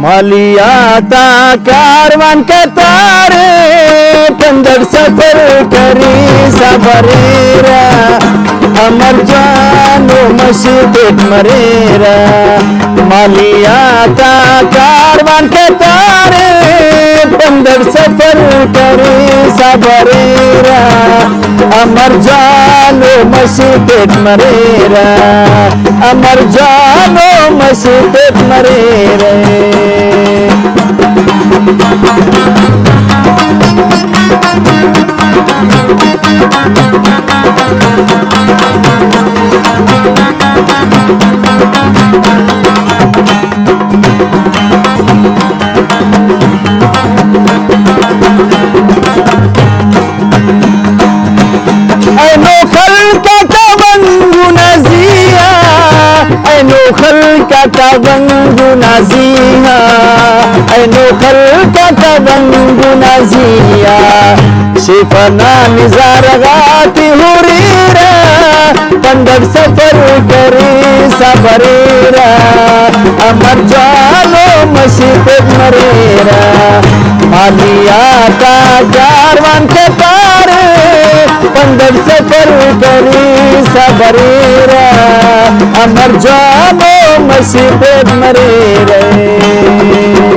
मालिया ता कारवान कतारे पंदर सफर करी सबरेरा अमर जानो मस्जिद मरेरा मालिया ता कारवान कतारे पंदर सफर करी सबरेरा अमर जानो मस्जिद मरेरा अमर जानो मस्जिद मरेरा Tabangu naziha aino khalqa tabangu naziha shifana nizaragati hurira pandar safar kari sabarira amar jano masjid marera maliya ta karwan ke tare pandar safar kari sabarira amar jano मस्जिद मरे रहे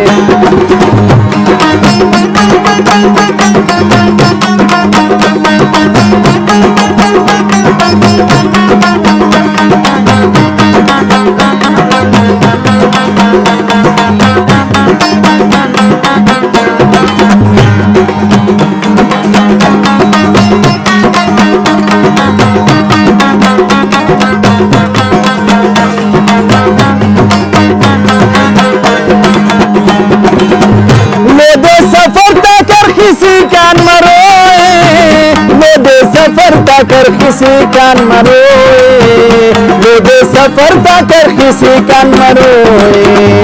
कर किसी कान मरोए मेरे सफर कर किसी कान मरोए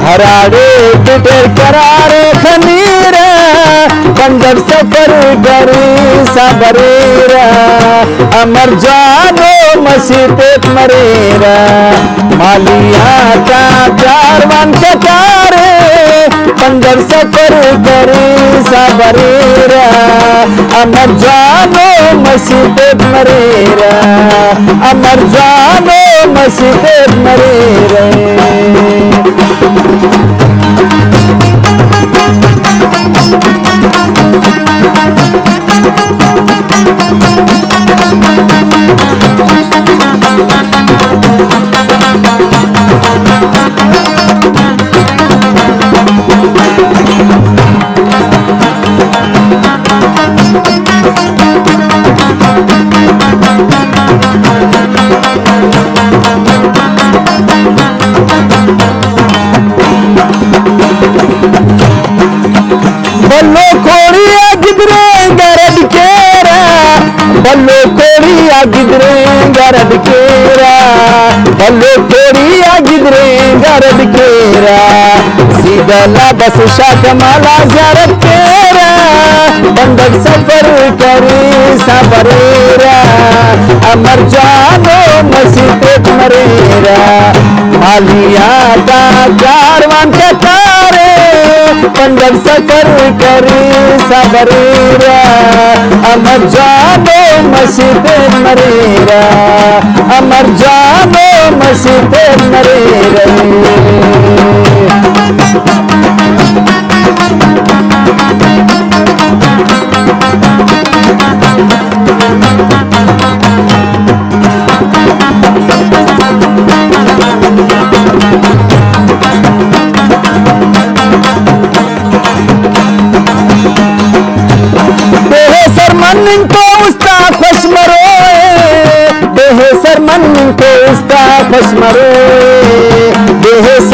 हरारे बिटर करारे खमीरा पंदर सफर करी सबरेरा अमर जानो मस्जिद मरेरा मालिया का कारवान कतारे पंदर सफर करी सबरेरा अमर जानो मस्जिद मरेरा अमर जानो मस्जिद मरेरा बल्लो कोड़िया गिदरे गरड केरा बल्लो कोड़िया गिदरे गरड केरा बल्लो कोड़िया गिदरे गरड केरा सीधला बस शाकमाला जरद केरा बंदर सफर करी सबरेरा अमर जानो मस्जिद मरेरा मालिया ता कारवान के तारे पंदर सफर करी सबरेरा अमर जानो मस्जिद मरेरा अमर जानो मस्जिद मरेरा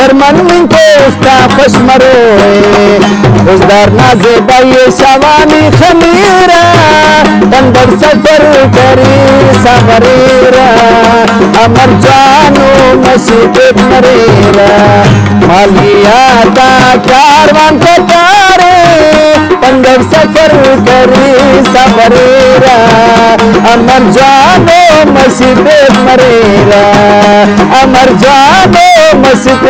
सरमन को उस्ता पश्मरोए उजदार नाजे बाये शवानी खमीरा बंदर सफर करी सबरेरा अमर जानो मस्जिद मरेरा मालिया ता कारवान कतारे बंदर सफर करी सबरेरा अमर जानो मस्जिद मरेरा अमर जानो मस्जिद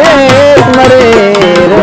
मरेरा